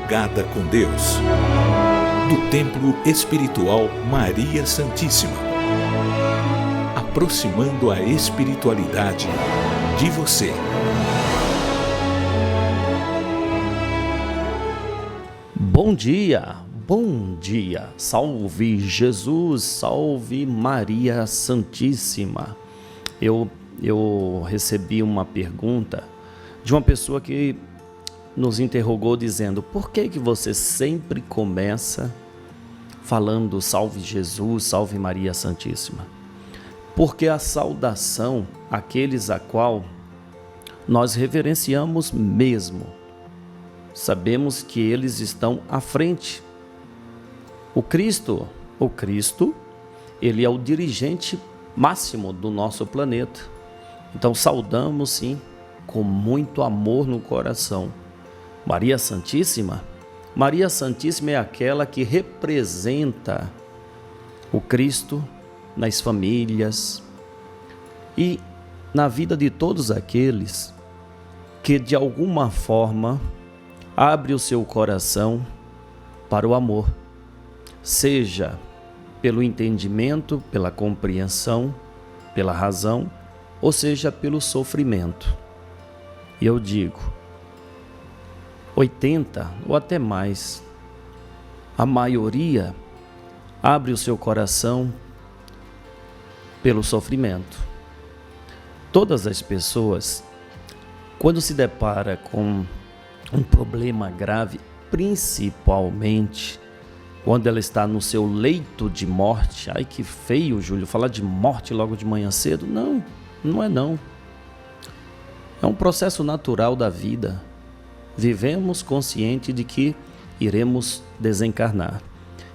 Dialogada com Deus, do Templo Espiritual Maria Santíssima, aproximando a espiritualidade de você. Bom dia, salve Jesus, salve Maria Santíssima. Eu recebi uma pergunta de uma pessoa que nos interrogou dizendo: por que você sempre começa falando salve Jesus, salve Maria Santíssima? Porque a saudação àqueles a qual nós reverenciamos mesmo, sabemos que eles estão à frente. O Cristo, ele é o dirigente máximo do nosso planeta. Então saudamos sim, com muito amor no coração. Maria Santíssima é aquela que representa o Cristo nas famílias e na vida de todos aqueles que de alguma forma abre o seu coração para o amor, seja pelo entendimento, pela compreensão, pela razão, ou seja pelo sofrimento. E eu digo, 80 ou até mais, a maioria abre o seu coração pelo sofrimento. Todas as pessoas, quando se depara com um problema grave, principalmente quando ela está no seu leito de morte. Ai, que feio, Júlio, falar de morte logo de manhã cedo. Não é não. É um processo natural da vida. Vivemos consciente de que iremos desencarnar.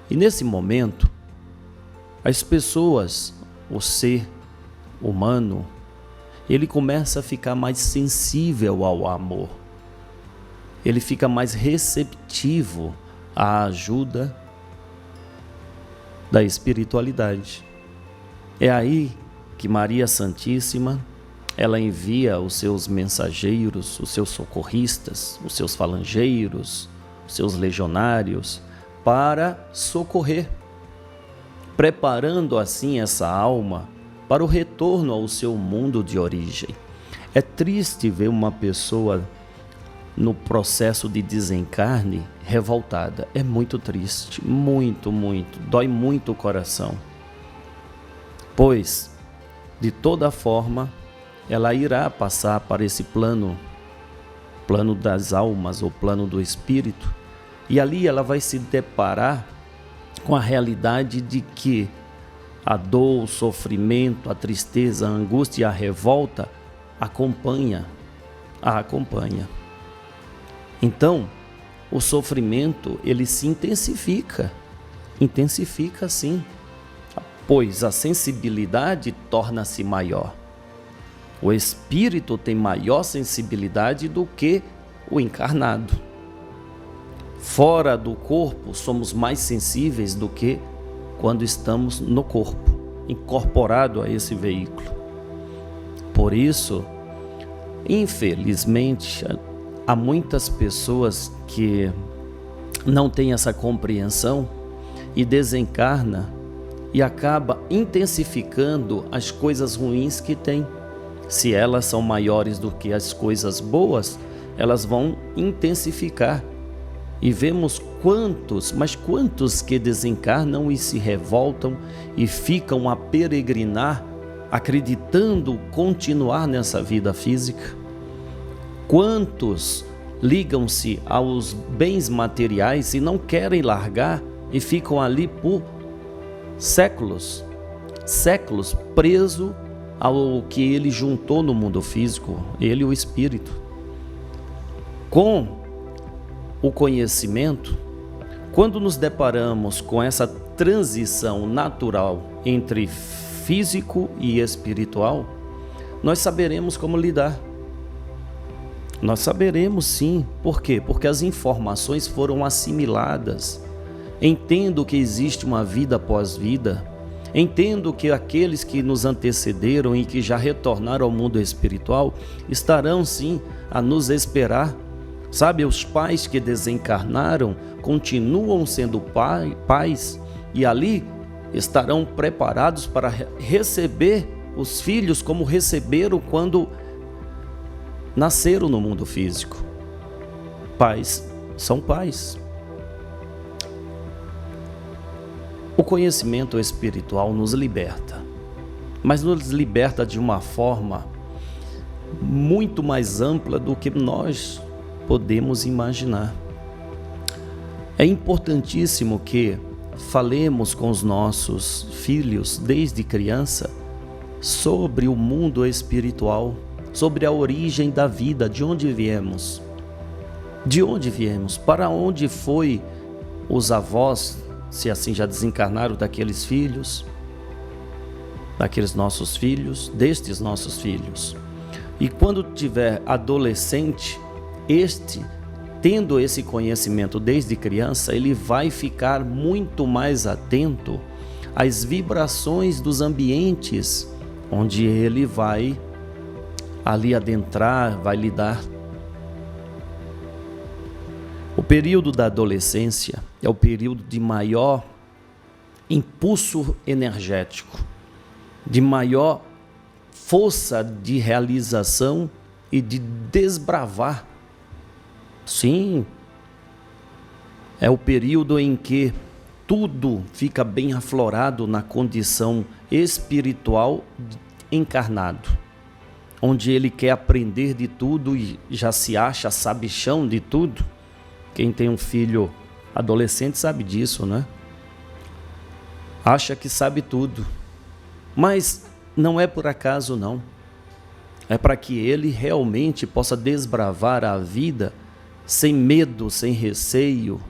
E nesse momento, as pessoas, o ser humano, ele começa a ficar mais sensível ao amor. Ele fica mais receptivo à ajuda da espiritualidade. É aí que Maria Santíssima, ela envia os seus mensageiros, os seus socorristas, os seus falangeiros, os seus legionários, para socorrer, preparando assim essa alma para o retorno ao seu mundo de origem. É triste ver uma pessoa no processo de desencarne revoltada. É muito triste, muito, dói muito o coração. Pois, de toda forma, ela irá passar para esse plano das almas, ou plano do espírito, e ali ela vai se deparar com a realidade de que a dor, o sofrimento, a tristeza, a angústia e a revolta a acompanha. Então, o sofrimento, ele se intensifica sim, pois a sensibilidade torna-se maior. O espírito tem maior sensibilidade do que o encarnado. Fora do corpo, somos mais sensíveis do que quando estamos no corpo, incorporado a esse veículo. Por isso, infelizmente, há muitas pessoas que não têm essa compreensão e desencarna e acaba intensificando as coisas ruins que têm. Se elas são maiores do que as coisas boas, elas vão intensificar. E vemos quantos que desencarnam e se revoltam e ficam a peregrinar, acreditando continuar nessa vida física. Quantos ligam-se aos bens materiais e não querem largar e ficam ali por séculos preso ao que ele juntou no mundo físico, ele e o espírito. Com o conhecimento, quando nos deparamos com essa transição natural entre físico e espiritual, nós saberemos como lidar. Nós saberemos sim. Por quê? Porque as informações foram assimiladas. Entendo que existe uma vida após vida. Entendo que aqueles que nos antecederam e que já retornaram ao mundo espiritual estarão sim a nos esperar Sabe, os pais que desencarnaram continuam sendo pais e ali estarão preparados para receber os filhos como receberam quando nasceram no mundo físico. Pais são pais. O conhecimento espiritual nos liberta, mas nos liberta de uma forma muito mais ampla do que nós podemos imaginar. É importantíssimo que falemos com os nossos filhos desde criança sobre o mundo espiritual, sobre a origem da vida, de onde viemos, para onde foi os avós, se assim já desencarnaram, daqueles filhos, daqueles nossos filhos, destes nossos filhos. E quando tiver adolescente, tendo esse conhecimento desde criança, ele vai ficar muito mais atento às vibrações dos ambientes onde ele vai ali adentrar, vai lidar. O período da adolescência é o período de maior impulso energético, de maior força de realização e de desbravar. Sim, é o período em que tudo fica bem aflorado na condição espiritual encarnado, onde ele quer aprender de tudo e já se acha sabichão de tudo. Quem tem um filho adolescente sabe disso, né? Acha que sabe tudo, mas não é por acaso não. É para que ele realmente possa desbravar a vida sem medo, sem receio,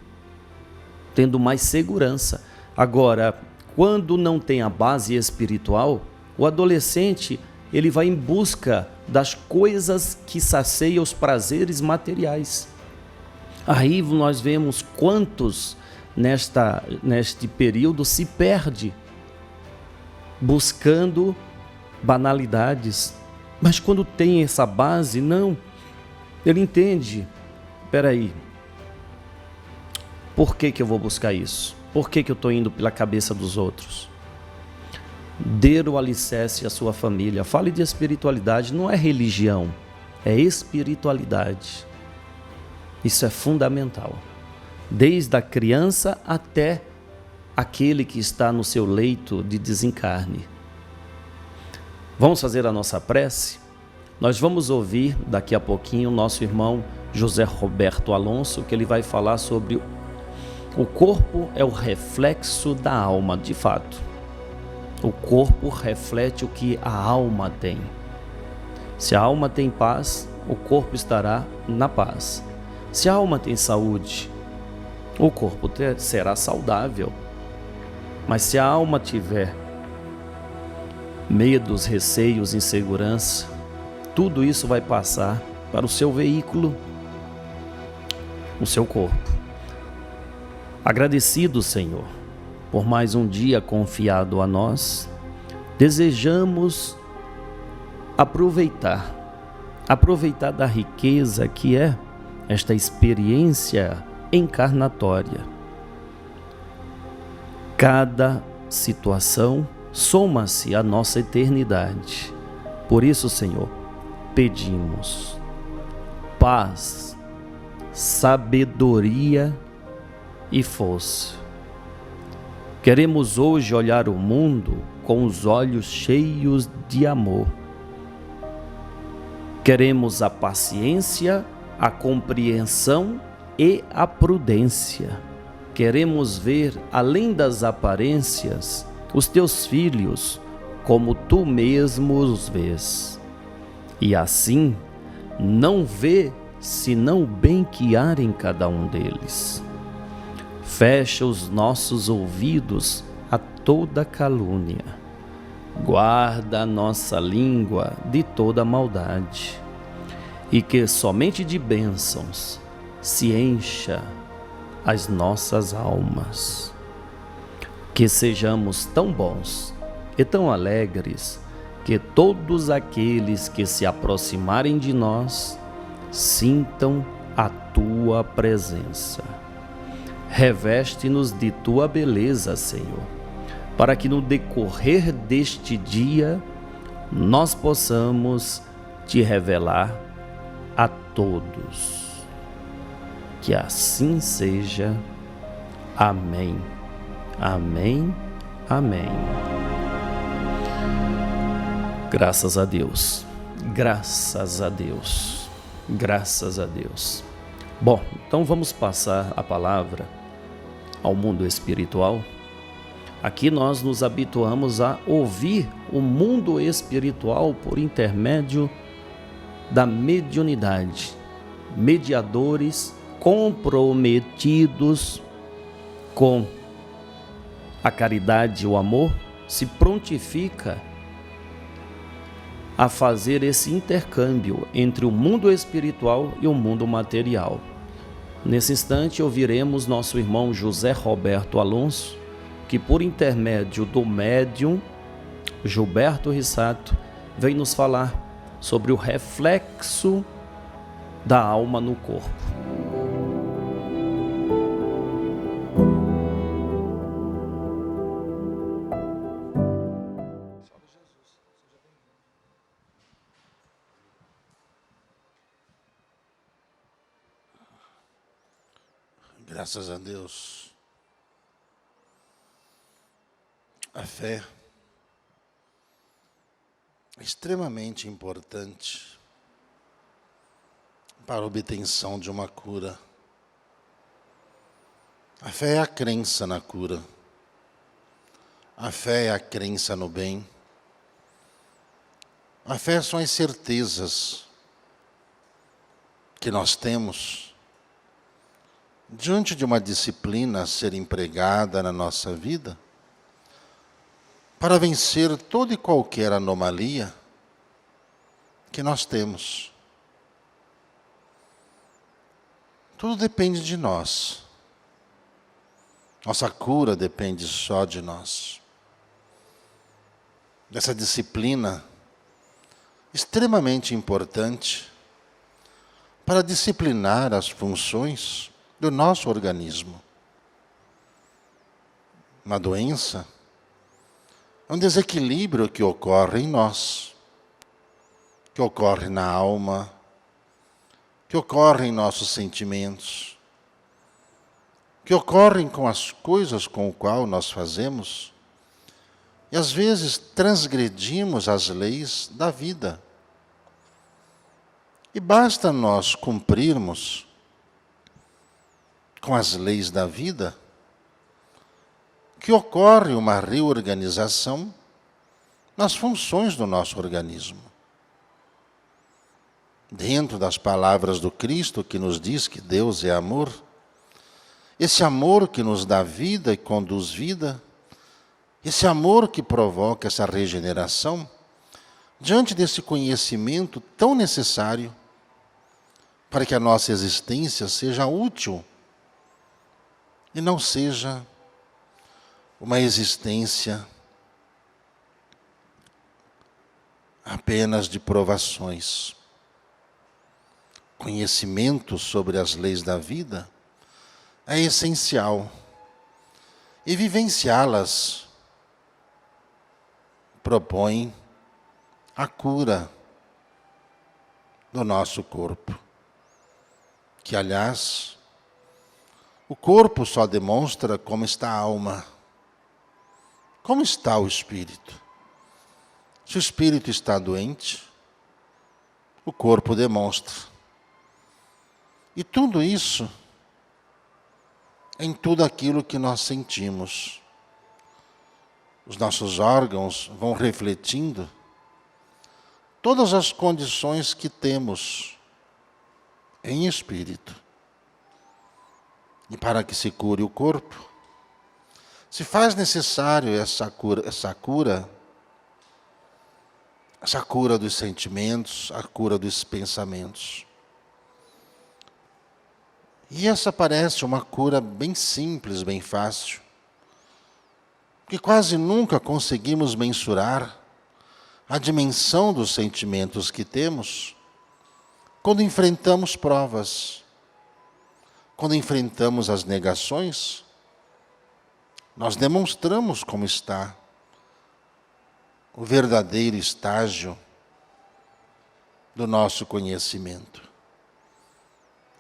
tendo mais segurança. Agora, quando não tem a base espiritual, o adolescente ele vai em busca das coisas que saciam os prazeres materiais. Aí nós vemos quantos neste período se perde buscando banalidades. Mas quando tem essa base, não, ele entende, espera por que eu vou buscar isso? Por que eu estou indo pela cabeça dos outros? Dê o alicerce à sua família. Fale de espiritualidade, não é religião, é espiritualidade. Isso é fundamental, desde a criança até aquele que está no seu leito de desencarne. Vamos fazer a nossa prece? Nós vamos ouvir daqui a pouquinho o nosso irmão José Roberto Alonso, que ele vai falar sobre o corpo é o reflexo da alma, de fato. O corpo reflete o que a alma tem. Se a alma tem paz, o corpo estará na paz. Se a alma tem saúde, o corpo será saudável. Mas se a alma tiver medos, receios, insegurança, tudo isso vai passar para o seu veículo, o seu corpo. Agradecido, Senhor, por mais um dia confiado a nós, desejamos aproveitar da riqueza que é esta experiência encarnatória. Cada situação soma-se à nossa eternidade. Por isso, Senhor, pedimos paz, sabedoria e força. Queremos hoje olhar o mundo com os olhos cheios de amor. Queremos a paciência, a compreensão e a prudência. Queremos ver, além das aparências, os teus filhos como tu mesmo os vês. E assim, não vê senão o bem que há em cada um deles. Fecha os nossos ouvidos a toda calúnia. Guarda a nossa língua de toda maldade. E que somente de bênçãos se encha as nossas almas. Que sejamos tão bons e tão alegres que todos aqueles que se aproximarem de nós sintam a tua presença. Reveste-nos de tua beleza, Senhor, para que no decorrer deste dia nós possamos te revelar a todos. Que assim seja. Amém. Amém. Amém. Graças a Deus. Graças a Deus. Graças a Deus. Bom, então vamos passar a palavra ao mundo espiritual. Aqui nós nos habituamos a ouvir o mundo espiritual por intermédio da mediunidade. Mediadores comprometidos com a caridade e o amor se prontifica a fazer esse intercâmbio entre o mundo espiritual e o mundo material. Nesse instante ouviremos nosso irmão José Roberto Alonso, que por intermédio do médium Gilberto Rissato vem nos falar sobre o reflexo da alma no corpo. Graças a Deus. A fé é extremamente importante para a obtenção de uma cura. A fé é a crença na cura. A fé é a crença no bem. A fé são as certezas que nós temos diante de uma disciplina a ser empregada na nossa vida para vencer toda e qualquer anomalia que nós temos. Tudo depende de nós. Nossa cura depende só de nós. Essa disciplina extremamente importante para disciplinar as funções do nosso organismo. Uma doença é um desequilíbrio que ocorre em nós, que ocorre na alma, que ocorre em nossos sentimentos, que ocorrem com as coisas com o qual nós fazemos, e às vezes transgredimos as leis da vida. E basta nós cumprirmos com as leis da vida, que ocorre uma reorganização nas funções do nosso organismo. Dentro das palavras do Cristo, que nos diz que Deus é amor, esse amor que nos dá vida e conduz vida, esse amor que provoca essa regeneração, diante desse conhecimento tão necessário para que a nossa existência seja útil e não seja uma existência apenas de provações. Conhecimento sobre as leis da vida é essencial. E vivenciá-las propõe a cura do nosso corpo. Que, aliás, o corpo só demonstra como está a alma. Como está o espírito? Se o espírito está doente, o corpo demonstra. E tudo isso em tudo aquilo que nós sentimos. Os nossos órgãos vão refletindo todas as condições que temos em espírito. E para que se cure o corpo, se faz necessário essa cura dos sentimentos, a cura dos pensamentos. E essa parece uma cura bem simples, bem fácil, que quase nunca conseguimos mensurar a dimensão dos sentimentos que temos quando enfrentamos provas, quando enfrentamos as negações, nós demonstramos como está o verdadeiro estágio do nosso conhecimento.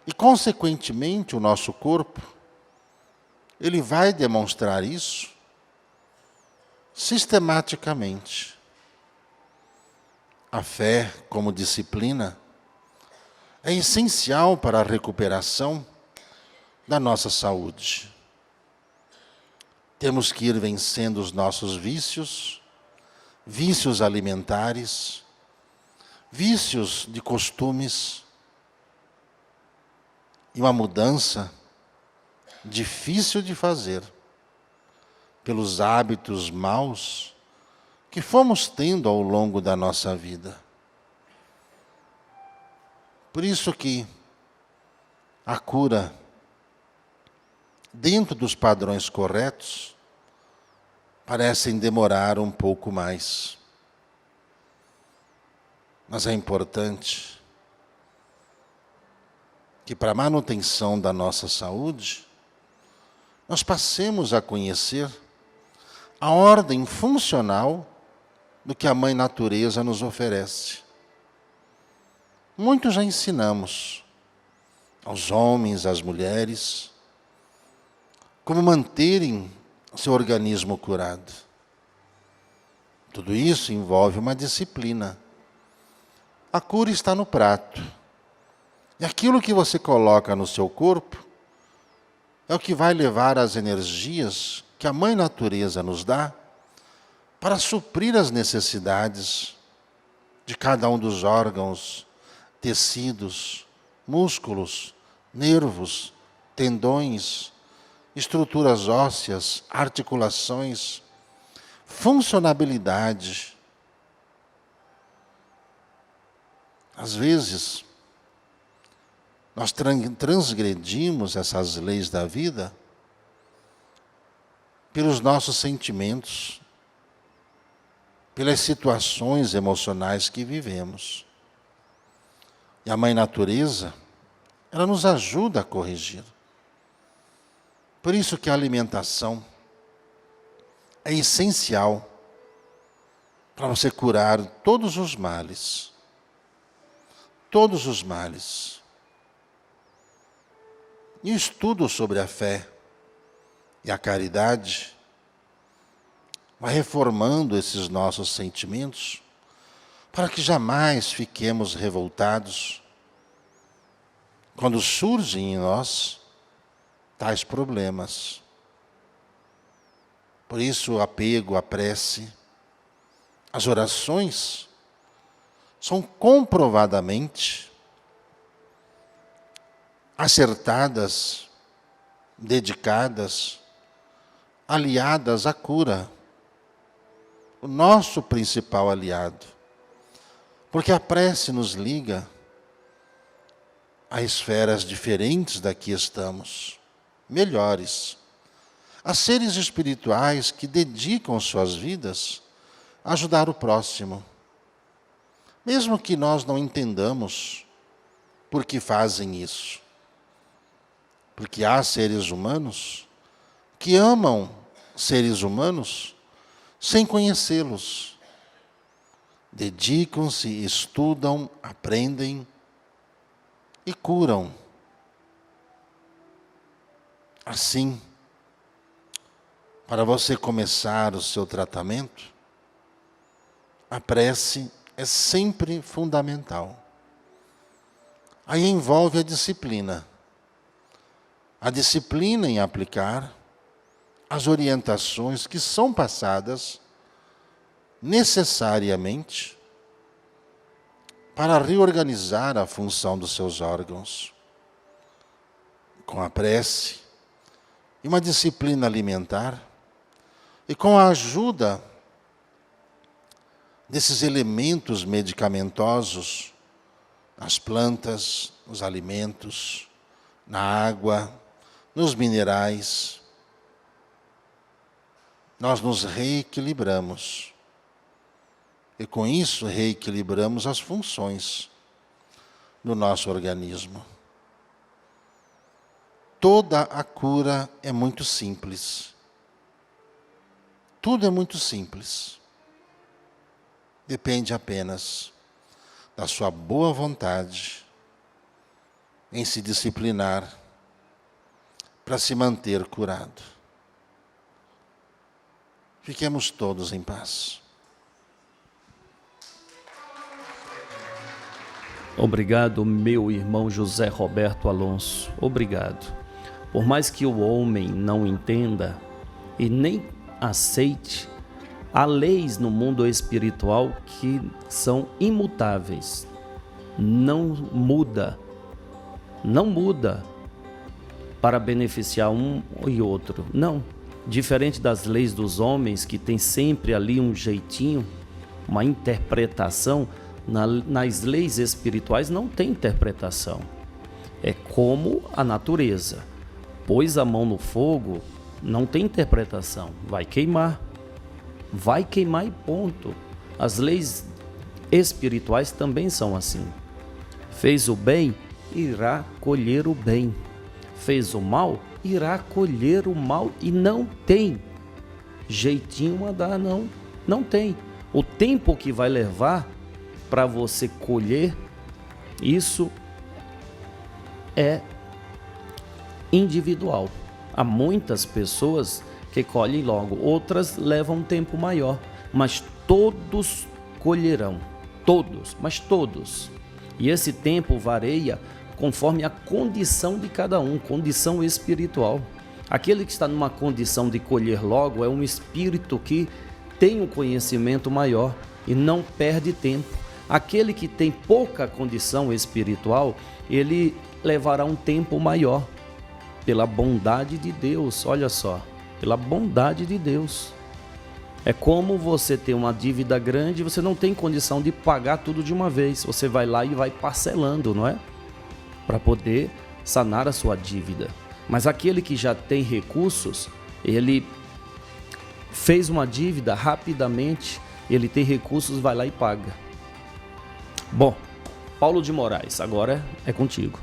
E, consequentemente, o nosso corpo, ele vai demonstrar isso sistematicamente. A fé, como disciplina, é essencial para a recuperação da nossa saúde. Temos que ir vencendo os nossos vícios, vícios alimentares, vícios de costumes, e uma mudança difícil de fazer pelos hábitos maus que fomos tendo ao longo da nossa vida. Por isso que a cura, dentro dos padrões corretos, parecem demorar um pouco mais. Mas é importante que, para a manutenção da nossa saúde, nós passemos a conhecer a ordem funcional do que a Mãe Natureza nos oferece. Muito já ensinamos aos homens, às mulheres, como manterem o seu organismo curado. Tudo isso envolve uma disciplina. A cura está no prato. E aquilo que você coloca no seu corpo é o que vai levar as energias que a Mãe Natureza nos dá para suprir as necessidades de cada um dos órgãos, tecidos, músculos, nervos, tendões, estruturas ósseas, articulações, funcionabilidade. Às vezes, nós transgredimos essas leis da vida pelos nossos sentimentos, pelas situações emocionais que vivemos. E a Mãe Natureza, ela nos ajuda a corrigir. Por isso que a alimentação é essencial para você curar todos os males. Todos os males. E o estudo sobre a fé e a caridade vai reformando esses nossos sentimentos para que jamais fiquemos revoltados quando surgem em nós tais problemas. Por isso o apego, a prece, as orações são comprovadamente acertadas, dedicadas, aliadas à cura. O nosso principal aliado. Porque a prece nos liga a esferas diferentes da que estamos, melhores, a seres espirituais que dedicam suas vidas a ajudar o próximo. Mesmo que nós não entendamos por que fazem isso. Porque há seres humanos que amam seres humanos sem conhecê-los. Dedicam-se, estudam, aprendem e curam. Assim, para você começar o seu tratamento, a prece é sempre fundamental. Aí envolve a disciplina. A disciplina em aplicar as orientações que são passadas necessariamente para reorganizar a função dos seus órgãos. Com a prece e uma disciplina alimentar e com a ajuda desses elementos medicamentosos nas plantas, nos alimentos, na água, nos minerais, nós nos reequilibramos. E com isso reequilibramos as funções do nosso organismo. toda a cura é muito simples. Tudo é muito simples. Depende apenas da sua boa vontade em se disciplinar para se manter curado. Fiquemos todos em paz. Obrigado, meu irmão José Roberto Alonso. Obrigado. Por mais que o homem não entenda e nem aceite, há leis no mundo espiritual que são imutáveis. Não muda para beneficiar um e outro. Não. Diferente das leis dos homens, que tem sempre ali um jeitinho, uma interpretação, nas leis espirituais não tem interpretação. É como a natureza. Pôs a mão no fogo, não tem interpretação. Vai queimar e ponto. As leis espirituais também são assim. Fez o bem, irá colher o bem. Fez o mal, irá colher o mal. E não tem jeitinho a dar, não tem. O tempo que vai levar para você colher, isso é individual. Há muitas pessoas que colhem logo, outras levam um tempo maior, mas todos colherão, todos. E esse tempo varia conforme a condição de cada um, condição espiritual. Aquele que está numa condição de colher logo é um espírito que tem um conhecimento maior e não perde tempo. Aquele que tem pouca condição espiritual, ele levará um tempo maior, pela bondade de Deus. Olha só, pela bondade de Deus. É como você ter uma dívida grande e você não tem condição de pagar tudo de uma vez. Você vai lá e vai parcelando, não é? Para poder sanar a sua dívida. Mas aquele que já tem recursos, ele fez uma dívida rapidamente, ele tem recursos, vai lá e paga. Bom, Paulo de Moraes, agora é contigo.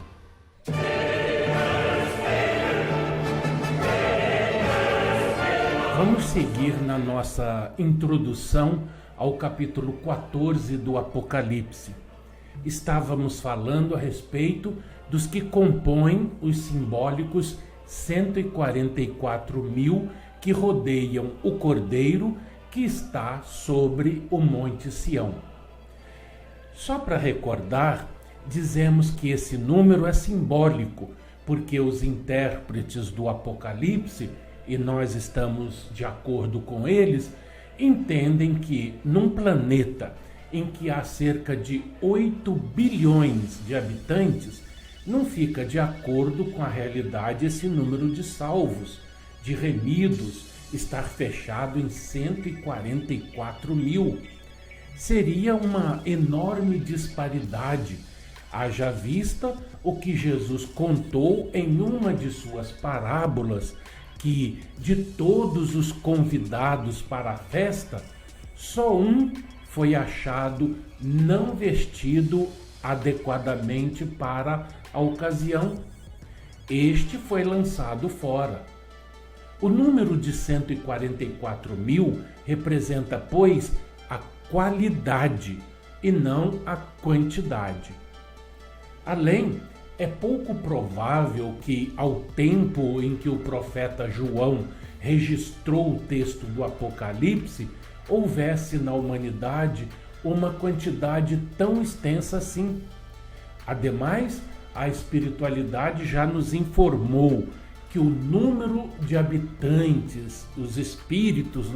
Vamos seguir na nossa introdução ao capítulo 14 do Apocalipse. Estávamos falando a respeito dos que compõem os simbólicos 144 mil que rodeiam o Cordeiro que está sobre o Monte Sião. Só para recordar, dizemos que esse número é simbólico, porque os intérpretes do Apocalipse, e nós estamos de acordo com eles, entendem que num planeta em que há cerca de 8 bilhões de habitantes, não fica de acordo com a realidade esse número de salvos, de remidos, estar fechado em 144 mil. Seria uma enorme disparidade, haja vista o que Jesus contou em uma de suas parábolas, que de todos os convidados para a festa, só um foi achado não vestido adequadamente para a ocasião. Este foi lançado fora. O número de 144 mil representa, pois, a qualidade e não a quantidade. Além, é pouco provável que, ao tempo em que o profeta João registrou o texto do Apocalipse, houvesse na humanidade uma quantidade tão extensa assim. Ademais, a espiritualidade já nos informou que o número de habitantes, os espíritos,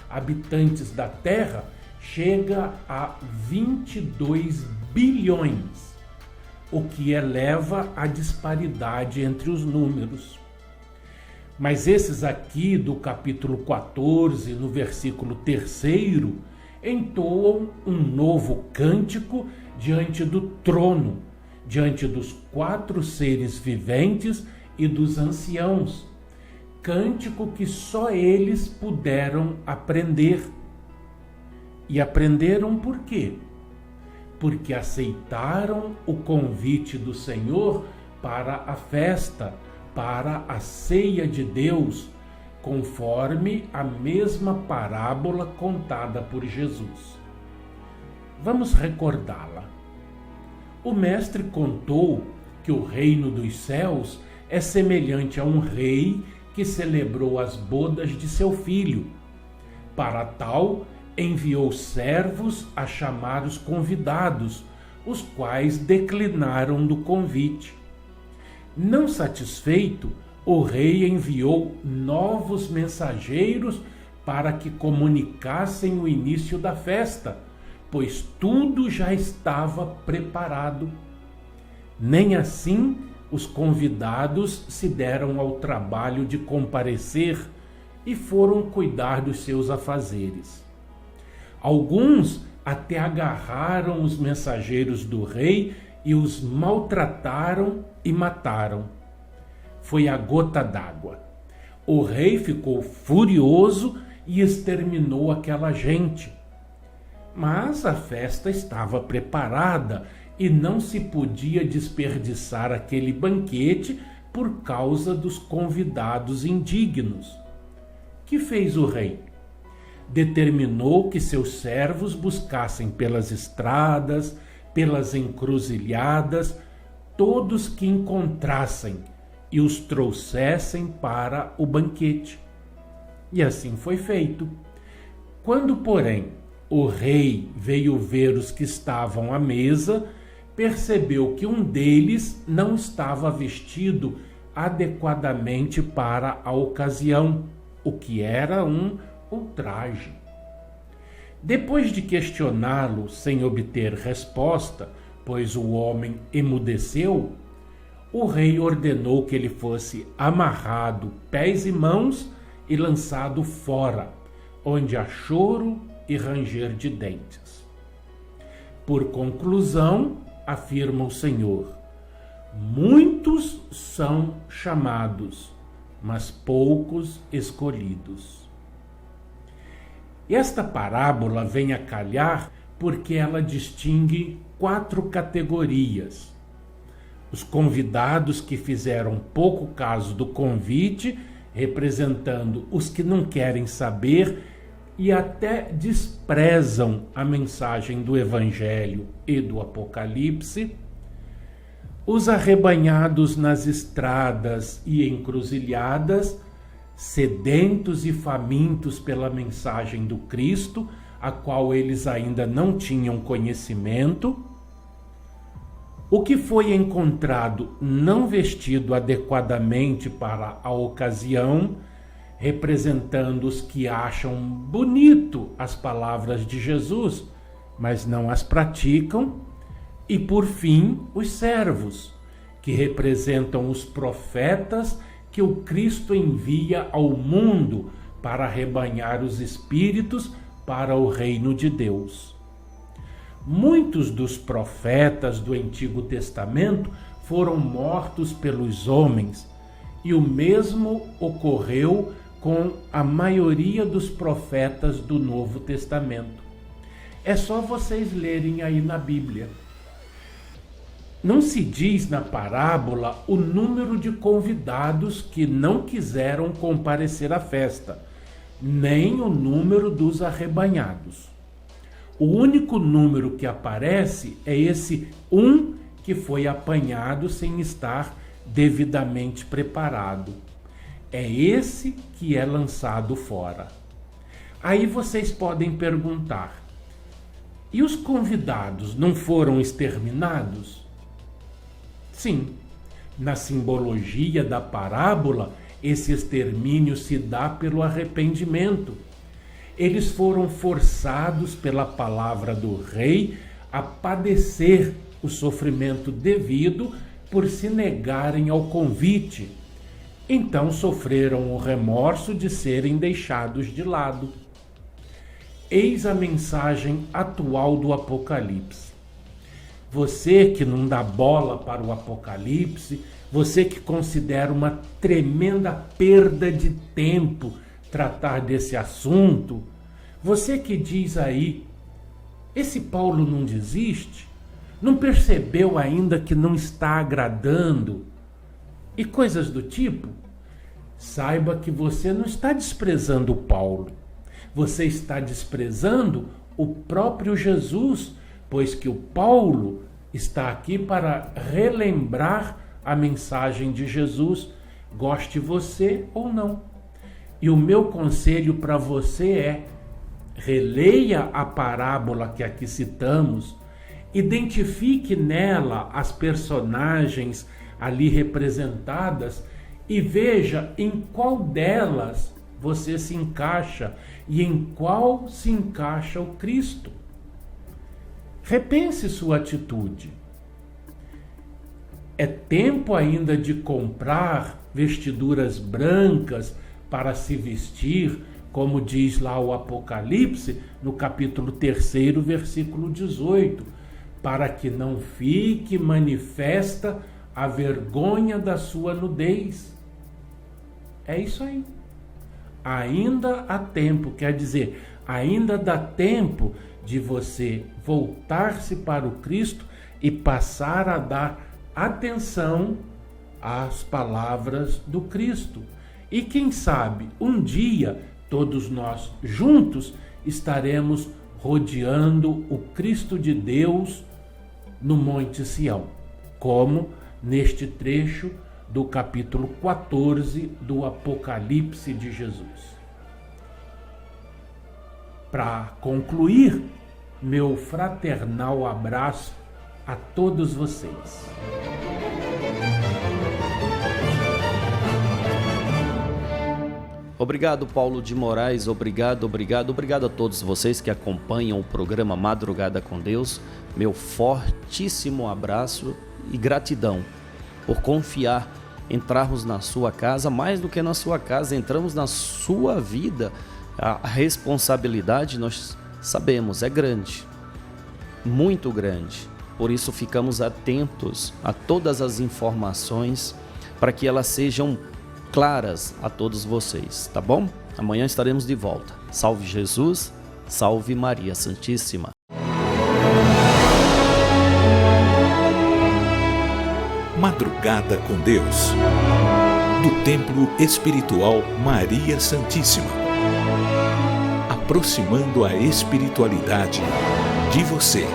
habitantes da Terra, chega a 22 bilhões. O que eleva a disparidade entre os números. Mas esses aqui do capítulo 14, no versículo 3º, entoam um novo cântico diante do trono, diante dos 4 seres viventes e dos anciãos. Cântico que só eles puderam aprender. E aprenderam por quê? Porque aceitaram o convite do Senhor para a festa, para a ceia de Deus, conforme a mesma parábola contada por Jesus. Vamos recordá-la. O mestre contou que o reino dos céus é semelhante a um rei que celebrou as bodas de seu filho. Para tal, enviou servos a chamar os convidados, os quais declinaram do convite. Não satisfeito, o rei enviou novos mensageiros para que comunicassem o início da festa, pois tudo já estava preparado. Nem assim os convidados se deram ao trabalho de comparecer e foram cuidar dos seus afazeres. Alguns até agarraram os mensageiros do rei e os maltrataram e mataram. Foi a gota d'água. O rei ficou furioso e exterminou aquela gente. Mas a festa estava preparada e não se podia desperdiçar aquele banquete por causa dos convidados indignos. Que fez o rei? Determinou que seus servos buscassem pelas estradas, pelas encruzilhadas, todos que encontrassem e os trouxessem para o banquete. E assim foi feito. Quando, porém, o rei veio ver os que estavam à mesa, percebeu que um deles não estava vestido adequadamente para a ocasião, o que era um ultraje. Depois de questioná-lo sem obter resposta, pois o homem emudeceu, o rei ordenou que ele fosse amarrado pés e mãos e lançado fora, onde há choro e ranger de dentes. Por conclusão, afirma o Senhor, muitos são chamados, mas poucos escolhidos. E esta parábola vem a calhar porque ela distingue 4 categorias. Os convidados que fizeram pouco caso do convite, representando os que não querem saber e até desprezam a mensagem do Evangelho e do Apocalipse. Os arrebanhados nas estradas e encruzilhadas, sedentos e famintos pela mensagem do Cristo, a qual eles ainda não tinham conhecimento. O que foi encontrado não vestido adequadamente para a ocasião, representando os que acham bonito as palavras de Jesus, mas não as praticam. E, por fim, os servos, que representam os profetas que o Cristo envia ao mundo para arrebanhar os espíritos para o reino de Deus. Muitos dos profetas do Antigo Testamento foram mortos pelos homens, e o mesmo ocorreu com a maioria dos profetas do Novo Testamento. É só vocês lerem aí na Bíblia. Não se diz na parábola o número de convidados que não quiseram comparecer à festa, nem o número dos arrebanhados. O único número que aparece é esse um que foi apanhado sem estar devidamente preparado. É esse que é lançado fora. Aí vocês podem perguntar: e os convidados não foram exterminados? Sim, na simbologia da parábola, esse extermínio se dá pelo arrependimento. Eles foram forçados pela palavra do rei a padecer o sofrimento devido por se negarem ao convite. Então sofreram o remorso de serem deixados de lado. Eis a mensagem atual do Apocalipse. Você que não dá bola para o Apocalipse, você que considera uma tremenda perda de tempo tratar desse assunto, você que diz aí, esse Paulo não desiste? Não percebeu ainda que não está agradando? e coisas do tipo, saiba que você não está desprezando Paulo. Você está desprezando o próprio Jesus, pois que o Paulo está aqui para relembrar a mensagem de Jesus, goste você ou não. E o meu conselho para você é: releia a parábola que aqui citamos, identifique nela as personagens ali representadas e veja em qual delas você se encaixa e em qual se encaixa o Cristo. Repense sua atitude. É tempo ainda de comprar vestiduras brancas para se vestir, como diz lá o Apocalipse, no capítulo 3, versículo 18, para que não fique manifesta a vergonha da sua nudez. É isso aí. Ainda há tempo, quer dizer, ainda dá tempo de você voltar-se para o Cristo e passar a dar atenção às palavras do Cristo. E quem sabe, um dia, todos nós juntos estaremos rodeando o Cristo de Deus no Monte Sião, como neste trecho do capítulo 14 do Apocalipse de Jesus. Para concluir, meu fraternal abraço a todos vocês. Obrigado, Paulo de Moraes, obrigado a todos vocês que acompanham o programa Madrugada com Deus. Meu fortíssimo abraço e gratidão por confiar, entrarmos na sua casa, mais do que na sua casa, entramos na sua vida. A responsabilidade, nós sabemos, é grande, muito grande. Por isso ficamos atentos a todas as informações para que elas sejam claras a todos vocês, tá bom? Amanhã estaremos de volta. Salve Jesus, salve Maria Santíssima. Madrugada com Deus, do Templo Espiritual Maria Santíssima, aproximando a espiritualidade de você.